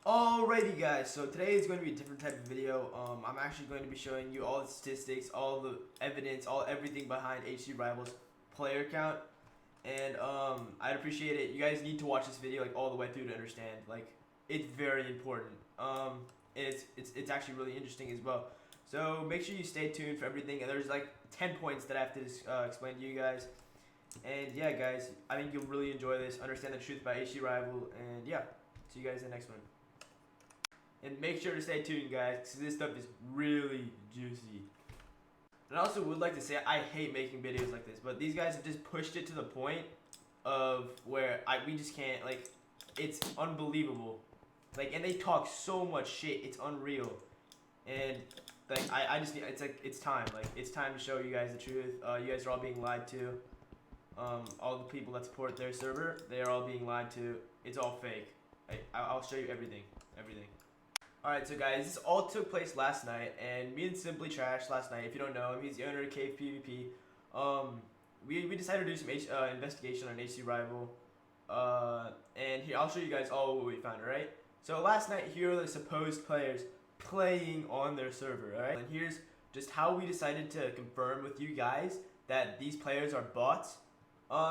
Alrighty guys, so today is going to be a different type of video. I'm actually going to be showing you all the statistics, all the evidence, everything behind HCRIVAL's player count. And I'd appreciate it. You guys need to watch this video like all the way through to understand. Like, it's very important. It's actually really interesting as well. So make sure you stay tuned for everything. And there's like 10 points that I have to explain to you guys. And yeah, guys, I think you'll really enjoy this. Understand the truth about HCRIVAL. And yeah, see you guys in the next one. And make sure to stay tuned, guys, because this stuff is really juicy. And I also would like to say I hate making videos like this, but these guys have just pushed it to the point of where we just can't, like, it's unbelievable. Like, and they talk so much shit, it's unreal. And like I just need, it's time. Like, it's time to show you guys the truth. You guys are all being lied to. All the people that support their server, they are all being lied to. It's all fake. I'll show you everything. Alright, so guys, this all took place last night, and me and Simply Trash last night, if you don't know him, he's the owner of Cave PvP. We decided to do some investigation on HCRIVAL, and here, I'll show you guys all what we found, alright? So last night, here are the supposed players playing on their server, alright? And here's just how we decided to confirm with you guys that these players are bots.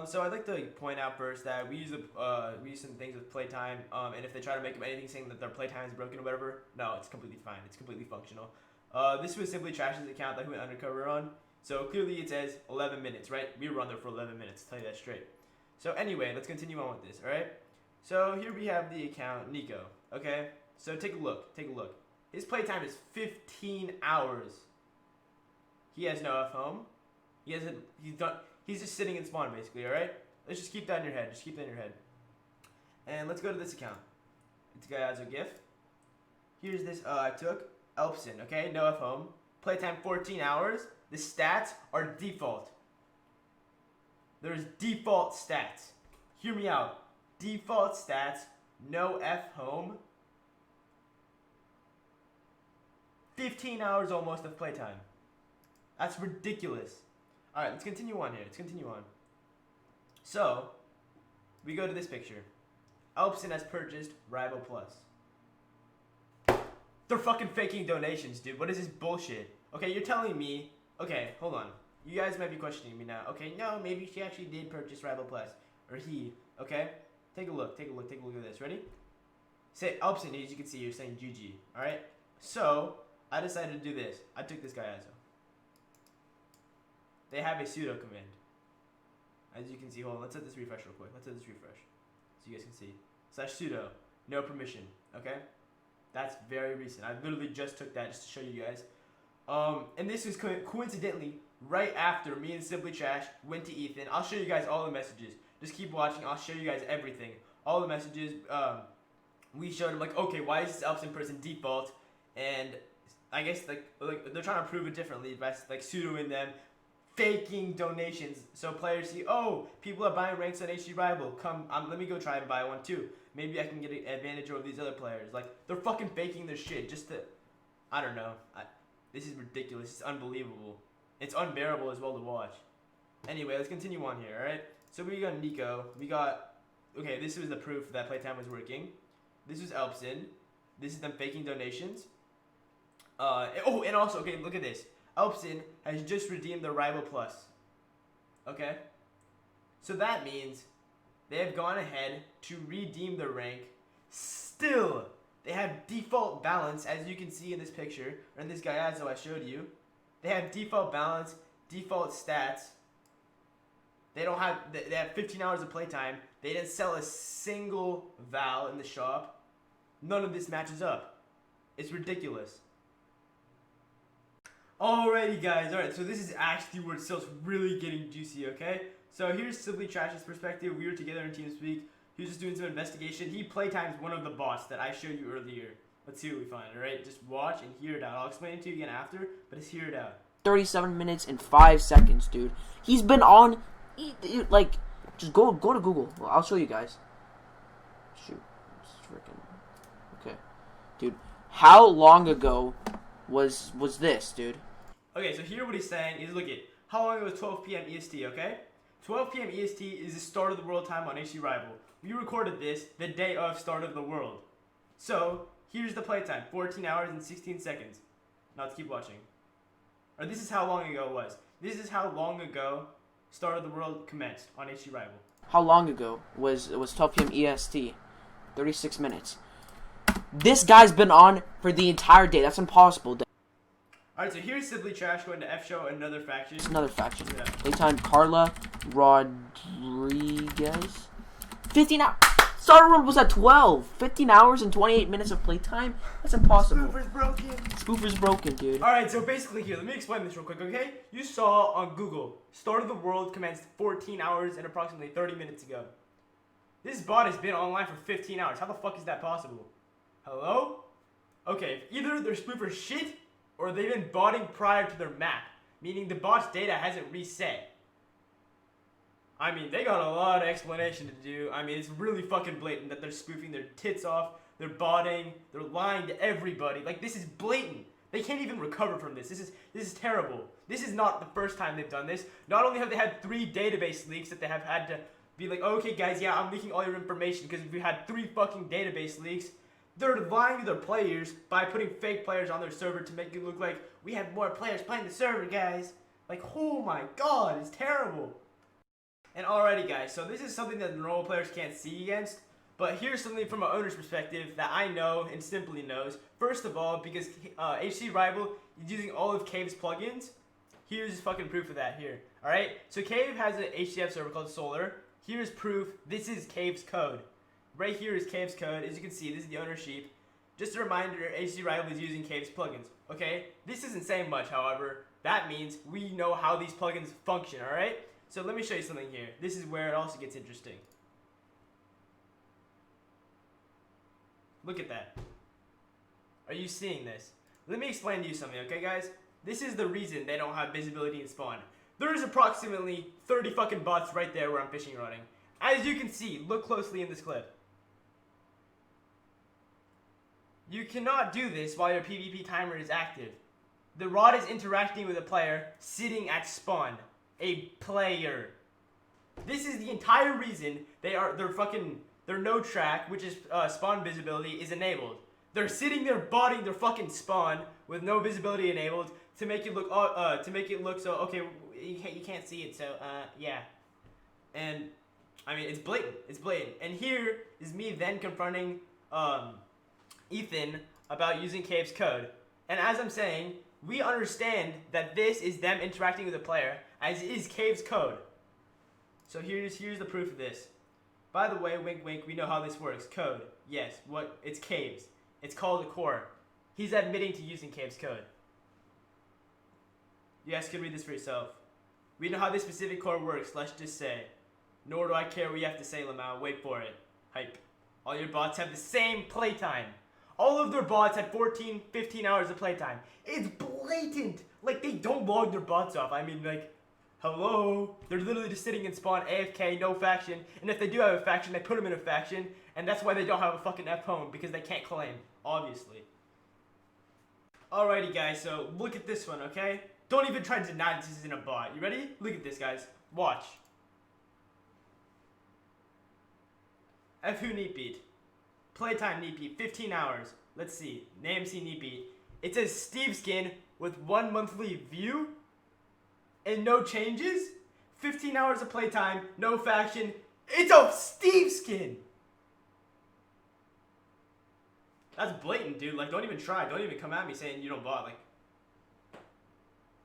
So I'd like to point out first that we use some things with playtime, and if they try to make up anything saying that their playtime is broken or whatever, no, it's completely fine. It's completely functional. This was Simply Trash's account that we went undercover on. So clearly it says 11 minutes, right? We were on there for 11 minutes, to tell you that straight. So anyway, let's continue on with this, alright? So here we have the account, Nico, okay? So take a look. His playtime is 15 hours. He has no F home. He's just sitting in spawn, basically, alright? Let's just keep that in your head. And let's go to this account. This guy has a GIF. Here's this I took. Elpson, okay? No F home. Playtime 14 hours. The stats are default. There's default stats. Hear me out. Default stats. No F home. 15 hours almost of playtime. That's ridiculous. Alright, let's continue on here. So, we go to this picture. Elpson has purchased Rival Plus. They're fucking faking donations, dude. What is this bullshit? Okay, you're telling me... Okay, hold on. You guys might be questioning me now. Okay, no, maybe she actually did purchase Rival Plus. Or he, okay? Take a look at this. Ready? Say Elpson, as you can see, you're saying GG. Alright? So, I decided to do this. I took this guy as a... They have a sudo command. As you can see, hold on, let's set this refresh real quick. So you guys can see. /sudo, no permission, okay? That's very recent. I literally just took that just to show you guys. And this was coincidentally right after me and Simply Trash went to Ethan. I'll show you guys all the messages. Just keep watching. I'll show you guys everything. All the messages. We showed him, like, okay, why is this Elpson person default? And I guess like they're trying to prove it differently by like sudoing them. Faking donations, so players see, oh, people are buying ranks on HCRIVAL. Come, let me go try and buy one too. Maybe I can get an advantage over these other players. Like, they're fucking faking their shit just to, I don't know. This is ridiculous. It's unbelievable. It's unbearable as well to watch. Anyway, let's continue on here, alright? So we got Nico. Okay, this was the proof that playtime was working. This was Elpson. This is them faking donations. And also, okay, look at this. Elpson has just redeemed the Rival Plus. Okay? So that means they have gone ahead to redeem their rank. Still, they have default balance, as you can see in this picture, or in this Gaiazo I showed you. They have default balance, default stats. They have 15 hours of playtime. They didn't sell a single Val in the shop. None of this matches up. It's ridiculous. Alrighty guys, alright, so this is actually where it starts really getting juicy, okay? So here's Simply Trash's perspective. We were together in TeamSpeak. He was just doing some investigation. He playtimes one of the bots that I showed you earlier. Let's see what we find, alright? Just watch and hear it out. I'll explain it to you again after, but just hear it out. 37 minutes and 5 seconds, dude. He's been on, like, just go to Google. I'll show you guys. Shoot. It's freaking, okay. Dude, how long ago was this, dude? Okay, so here what he's saying is, look at, how long it was 12 p.m. EST, okay? 12 p.m. EST is the start of the world time on HCRIVAL. We recorded this the day of start of the world. So here's the playtime: 14 hours and 16 seconds. Now let's keep watching. Or this is how long ago it was. This is how long ago Start of the World commenced on HCRIVAL. How long ago was 12 p.m. EST? 36 minutes. This guy's been on for the entire day. That's impossible. Alright, so here's Simply Trash going to F show another faction. It's another faction. Yeah. Playtime Carla Rodriguez. 15 hours. Star World was at 12. 15 hours and 28 minutes of playtime? That's impossible. Spoofer's broken. Spoofer's broken, dude. Alright, so basically here, let me explain this real quick, okay? You saw on Google, Start of the World commenced 14 hours and approximately 30 minutes ago. This bot has been online for 15 hours. How the fuck is that possible? Hello? Okay, either their spoofers shit, or they've been botting prior to their map, meaning the bot's data hasn't reset. I mean, they got a lot of explanation to do. I mean, it's really fucking blatant that they're spoofing their tits off, they're botting, they're lying to everybody. Like, this is blatant. They can't even recover from this. This is terrible. This is not the first time they've done this. Not only have they had 3 database leaks that they have had to be like, okay guys, yeah, I'm leaking all your information because we had 3 fucking database leaks. They're lying to their players by putting fake players on their server to make it look like we have more players playing the server, guys. Like, oh my god, it's terrible. And alrighty guys, so this is something that the normal players can't see against, but here's something from an owner's perspective that I know and Simply knows. First of all, because HCRIVAL is using all of Cave's plugins, here's fucking proof of that here. Alright, so Cave has an HCF server called Solar. Here's proof, this is Cave's code. Right here is Cave's code. As you can see, this is the owner sheet. Just a reminder, HCRIVAL is using Cave's plugins. Okay? This isn't saying much, however. That means we know how these plugins function, alright? So let me show you something here. This is where it also gets interesting. Look at that. Are you seeing this? Let me explain to you something, okay guys? This is the reason they don't have visibility in spawn. There's approximately 30 fucking bots right there where I'm fishing running. As you can see, look closely in this clip. You cannot do this while your PvP timer is active. The rod is interacting with a player sitting at spawn. A player. This is the entire reason their no track, which is spawn visibility, is enabled. They're sitting there botting their fucking spawn with no visibility enabled to make it look so okay. You can't see it, so yeah. And I mean, it's blatant. It's blatant. And here is me then confronting Ethan about using Cave's code. And as I'm saying, we understand that this is them interacting with the player, as is Cave's code. So here's the proof of this. By the way, wink wink, we know how this works. Code. Yes, it's Cave's. It's called a core. He's admitting to using Cave's code. You guys can read this for yourself. We know how this specific core works, let's just say. Nor do I care what you have to say, Lamau. Wait for it. Hype. All your bots have the same playtime. All of their bots had 14, 15 hours of playtime. It's blatant. Like, they don't log their bots off. I mean, like, hello? They're literally just sitting in spawn, AFK, no faction. And if they do have a faction, they put them in a faction. And that's why they don't have a fucking F home, because they can't claim, obviously. Alrighty, guys, so look at this one, okay? Don't even try to deny this isn't a bot. You ready? Look at this, guys. Watch. F who neat beat. Playtime neat beat, 15 hours. Let's see. NAMC neat beat. It says Steve skin with 1 monthly view and no changes. 15 hours of playtime, no faction. It's a Steve skin. That's blatant, dude. Like, don't even try. Don't even come at me saying you don't bot. Like,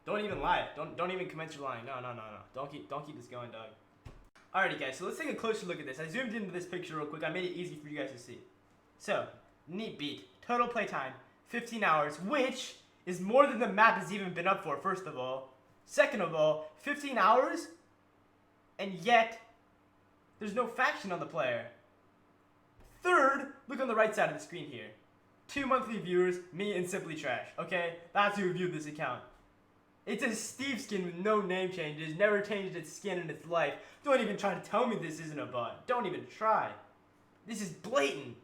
don't even lie. Don't even commence your lying. No. Don't keep this going, dog. Alrighty, guys. So let's take a closer look at this. I zoomed into this picture real quick. I made it easy for you guys to see. So, neat beat. Total playtime, 15 hours, which is more than the map has even been up for, first of all. Second of all, 15 hours, and yet, there's no faction on the player. Third, look on the right side of the screen here. 2 monthly viewers, me and Simply Trash, okay? That's who viewed this account. It's a Steve skin with no name changes, never changed its skin in its life. Don't even try to tell me this isn't a bot. Don't even try. This is blatant.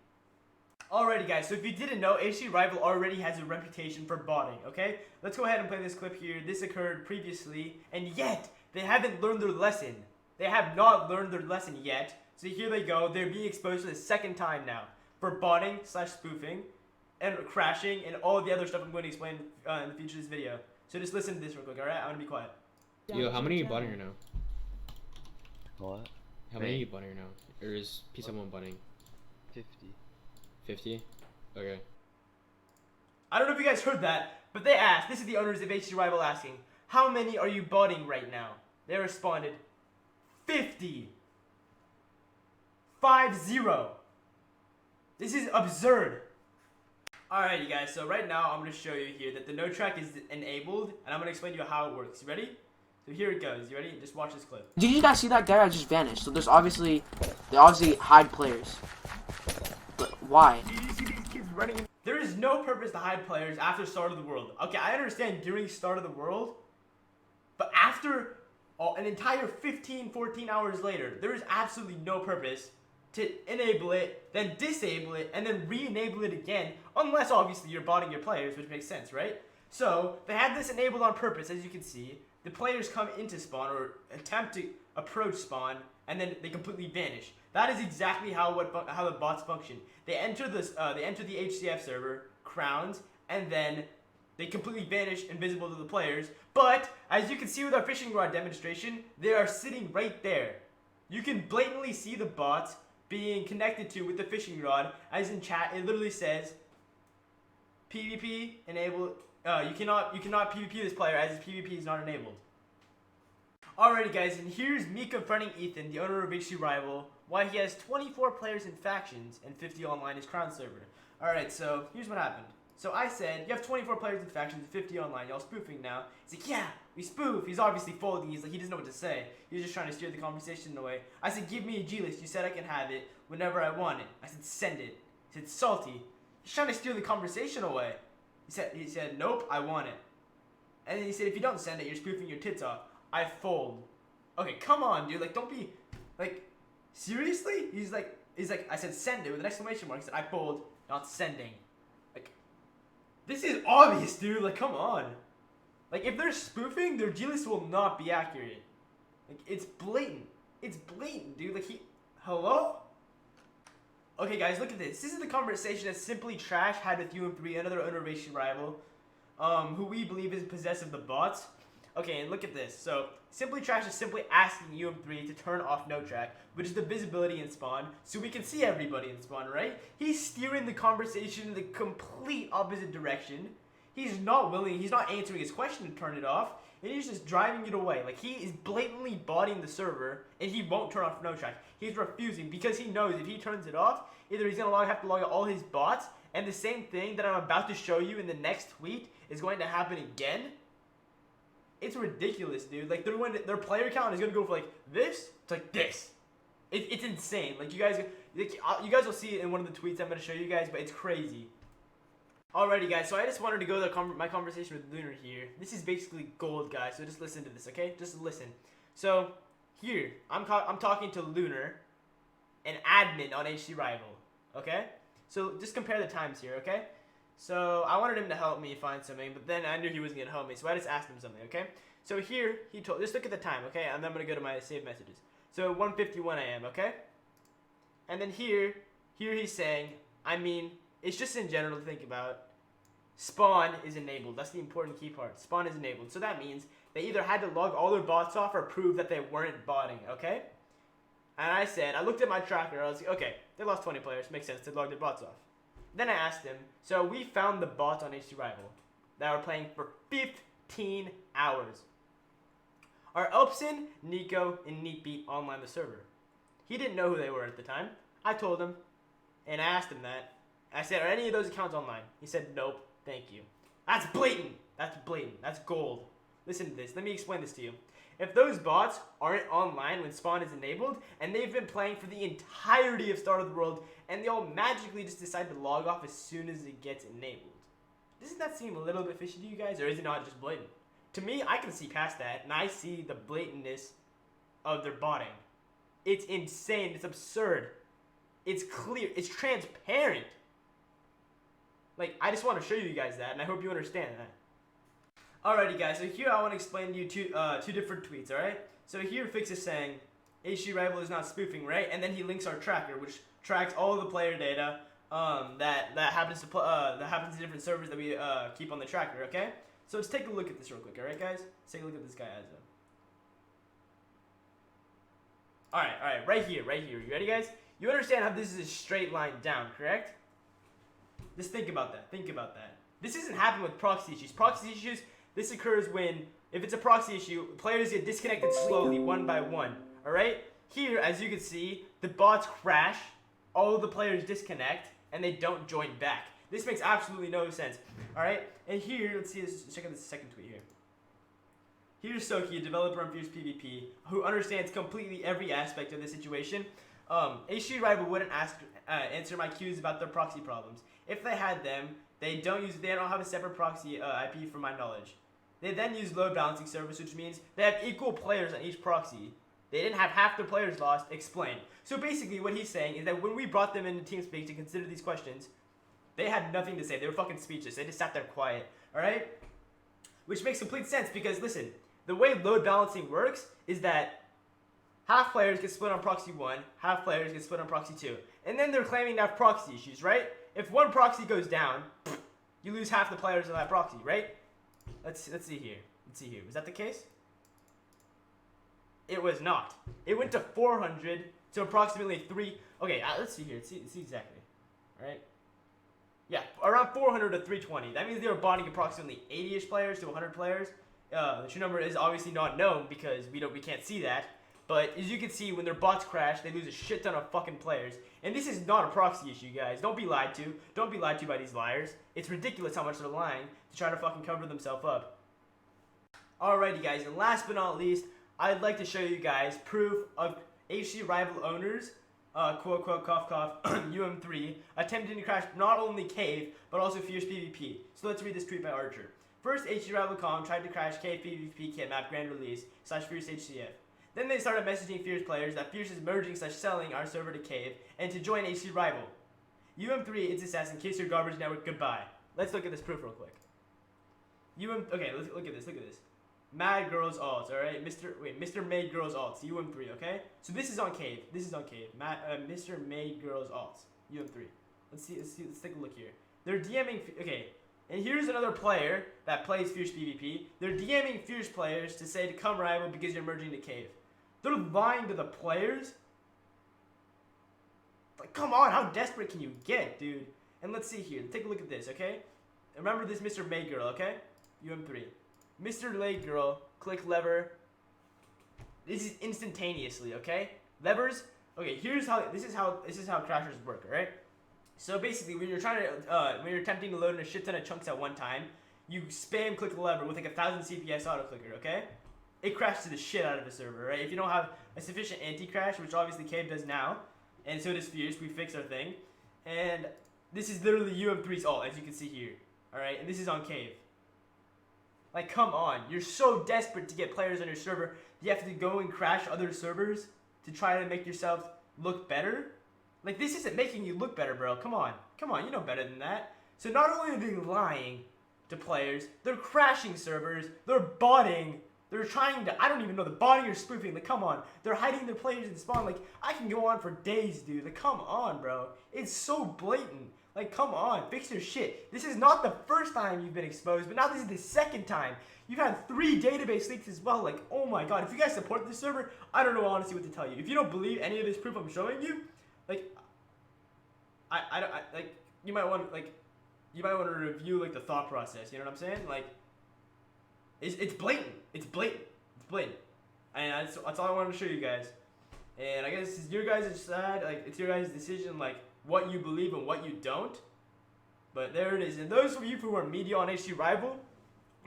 Alrighty guys, so if you didn't know, HCRIVAL already has a reputation for botting, okay? Let's go ahead and play this clip here. This occurred previously, and yet, they haven't learned their lesson. They have not learned their lesson yet. So here they go, they're being exposed for the second time now. for botting / spoofing and crashing and all the other stuff I'm going to explain in the future of this video. So just listen to this real quick, alright? I'm gonna be quiet. Yo, how many are you butting right now? What? How many are you butting right now? Or is P1 butting? 50. 50? Okay. I don't know if you guys heard that, but they asked, this is the owners of HCRIVAL asking, how many are you botting right now? They responded, 50. 50. This is absurd. Alright, you guys, so right now I'm going to show you here that the no track is enabled, and I'm going to explain to you how it works. You ready? So here it goes. You ready? Just watch this clip. Did you guys see that guy that just vanished? So they obviously hide players. But why? Do you see these kids running? There is no purpose to hide players after start of the world. Okay, I understand during start of the world, but after an entire 14 hours later, there is absolutely no purpose to enable it, then disable it, and then re-enable it again, unless obviously you're botting your players, which makes sense, right? So they had this enabled on purpose, as you can see. The players come into spawn or attempt to approach spawn, and then they completely vanish. That is exactly how the bots function. They enter the HCF server, crowns, and then they completely vanish, invisible to the players. But as you can see with our fishing rod demonstration, they are sitting right there. You can blatantly see the bots being connected to with the fishing rod. As in chat, it literally says PvP enabled. You cannot PvP this player as his PvP is not enabled. Alrighty guys, and here's me confronting Ethan, the owner of HCRIVAL, why he has 24 players in factions and 50 online in his crown server. Alright, so here's what happened. So I said, you have 24 players in factions and 50 online, y'all spoofing now. He's like, yeah, we spoof. He's obviously folding, he's like, he doesn't know what to say. He's just trying to steer the conversation away. I said, give me a G-list, you said I can have it whenever I want it. I said, send it. He said, salty. He's trying to steer the conversation away. He said, nope, I want it. And then he said, if you don't send it, you're spoofing your tits off. I fold. Okay, come on, dude. Like, don't be, like, seriously? He's like, I said, send it with an exclamation mark. He said, I fold, not sending. Like, this is obvious, dude. Like, come on. Like, if they're spoofing, their G-list will not be accurate. Like, it's blatant. It's blatant, dude. Like, hello? Okay, guys, look at this. This is the conversation that Simply Trash had with UM3, another owner of HCRIVAL, who we believe is possessed of the bots. Okay, and look at this. So, Simply Trash is simply asking UM3 to turn off no track, which is the visibility in spawn, so we can see everybody in spawn, right? He's steering the conversation in the complete opposite direction. He's not answering his question to turn it off, and he's just driving it away. Like, he is blatantly botting the server, and he won't turn off no track. He's refusing, because he knows if he turns it off, either he's going to have to log out all his bots, and the same thing that I'm about to show you in the next tweet is going to happen again. It's ridiculous, dude. Like, their player count is going to go from, like, this to, like, this. It's insane. Like, you guys will see it in one of the tweets I'm going to show you guys, but it's crazy. Alrighty, guys, so I just wanted to go to my conversation with Lunar here. This is basically gold, guys, so just listen to this, okay? Just listen. So, here, I'm talking to Lunar, an admin on HCRIVAL, okay? So, just compare the times here, okay? So, I wanted him to help me find something, but then I knew he wasn't going to help me, so I just asked him something, okay? So, here, just look at the time, okay? And then I'm going to go to my saved messages. So, 1:51 a.m., okay? And then here he's saying, I mean, it's just in general to think about. Spawn is enabled. That's the important key part. Spawn is enabled. So that means they either had to log all their bots off or prove that they weren't botting, okay? And I looked at my tracker. I was like, okay, they lost 20 players. Makes sense. They logged their bots off. Then I asked him, so we found the bots on HCRIVAL that were playing for 15 hours. Are Elpson, Nico, and Neatbeat online the server? He didn't know who they were at the time. I told him, and I asked him that. I said, are any of those accounts online? He said, nope, thank you. That's blatant. That's blatant. That's gold. Listen to this. Let me explain this to you. If those bots aren't online when spawn is enabled, and they've been playing for the entirety of Start of the World, and they all magically just decide to log off as soon as it gets enabled, doesn't that seem a little bit fishy to you guys, or is it not just blatant? To me, I can see past that, and I see the blatantness of their botting. It's insane. It's absurd. It's clear. It's transparent. Like, I just want to show you guys that, and I hope you understand that. Alrighty, guys, so here I want to explain to you two different tweets, alright? So here Fix is saying, HCRIVAL is not spoofing, right? And then he links our tracker, which tracks all of the player data that happens to different servers that we keep on the tracker. Okay, so let's take a look at this real quick. All right, guys, let's take a look at this guy as a. All right, right here. You ready, guys? You understand how this is a straight line down, correct? Just think about that. This isn't happening with proxy issues. Proxy issues, this occurs when, if it's a proxy issue, players get disconnected slowly, one by one. Alright? Here, as you can see, the bots crash, all of the players disconnect, and they don't join back. This makes absolutely no sense. Alright? And here, let's check out this second tweet here. Here's Soki, a developer on Fierce PvP, who understands completely every aspect of the situation. HCRIVAL wouldn't answer my queries about their proxy problems. If they had them, they don't have a separate proxy IP from my knowledge. They then use load balancing service, which means they have equal players on each proxy. They didn't have half the players lost. Explain. So basically what he's saying is that when we brought them into TeamSpeak to consider these questions, they had nothing to say. They were fucking speechless. They just sat there quiet. Alright? Which makes complete sense because, listen, the way load balancing works is that half players get split on proxy 1, half players get split on proxy 2. And then they're claiming to have proxy issues, right? If one proxy goes down, you lose half the players on that proxy, right? Let's see here. Was that the case? It was not. It went to 400 to approximately 3. Okay, let's see here. Let's see exactly. All right. Yeah, around 400 to 320. That means they were bonding approximately 80-ish players to 100 players. The true number is obviously not known because we can't see that. But as you can see, when their bots crash, they lose a shit ton of fucking players. And this is not a proxy issue, guys. Don't be lied to. Don't be lied to by these liars. It's ridiculous how much they're lying to try to fucking cover themselves up. Alrighty, guys. And last but not least, I'd like to show you guys proof of HCRIVAL owners, quote, quote, cough, cough, UM3, attempting to crash not only Cave, but also Fierce PvP. So let's read this tweet by Archer. First, HCRIVAL.com tried to crash Cave PvP kit map grand release / Fierce HCF. Then they started messaging Fierce players that Fierce is merging / selling our server to Cave and to join HCRIVAL. UM3, it's assassin, kiss your garbage network, goodbye. Let's look at this proof real quick. Okay, let's look at this, Mad Girls Alts, alright? Mr. Made Girls Alts, UM3, okay? So this is on Cave, Mr. Made Girls Alts, UM3. Let's take a look here. They're DMing, okay, and here's another player that plays Fierce PvP. They're DMing Fierce players to say to come rival because you're merging to Cave. They're lying to the players? Like, come on, how desperate can you get, dude? And let's see here, take a look at this, okay? Remember this Mr. May Girl, okay? UM3. Mr. Late Girl, click lever. This is instantaneously, okay? Levers, okay, this is how crashers work, alright? So basically, when you're attempting to load in a shit ton of chunks at one time, you spam click the lever with like 1,000 CPS auto clicker, okay? It crashes the shit out of the server, right? If you don't have a sufficient anti-crash, which obviously Cave does now, and so does Fierce, we fixed our thing. And this is literally UM3's ult, as you can see here, alright? And this is on Cave. Like, come on. You're so desperate to get players on your server, you have to go and crash other servers to try to make yourself look better? Like, this isn't making you look better, bro. Come on, you know better than that. So not only are they lying to players, they're crashing servers, they're botting, they're trying to, I don't even know, they're botting or spoofing, like, come on. They're hiding their players in spawn, like, I can go on for days, dude. Like, come on, bro. It's so blatant. Like, come on, fix your shit. This is not the first time you've been exposed, but now this is the second time. You've had 3 database leaks as well. Like, oh my god, if you guys support this server, I don't know honestly what to tell you. If you don't believe any of this proof I'm showing you, like, you might want to review like the thought process. You know what I'm saying? Like, it's blatant. It's blatant. And that's all I wanted to show you guys. And I guess it's your guys' side. Like, it's your guys' decision. Like, what you believe and what you don't. But there it is. And those of you who are media on HCRIVAL,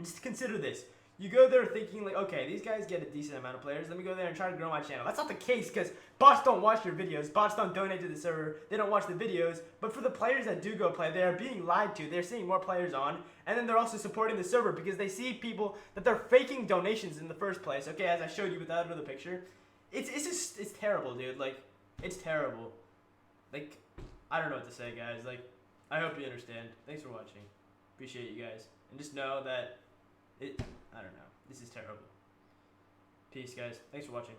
just consider this. You go there thinking like, okay, these guys get a decent amount of players. Let me go there and try to grow my channel. That's not the case because bots don't watch your videos. Bots don't donate to the server. They don't watch the videos. But for the players that do go play, they are being lied to. They're seeing more players on. And then they're also supporting the server because they see people that they're faking donations in the first place. Okay, as I showed you with that other picture. It's terrible, dude. Like, it's terrible. Like, I don't know what to say, guys. Like, I hope you understand. Thanks for watching. Appreciate you guys. And just know that I don't know. This is terrible. Peace, guys. Thanks for watching.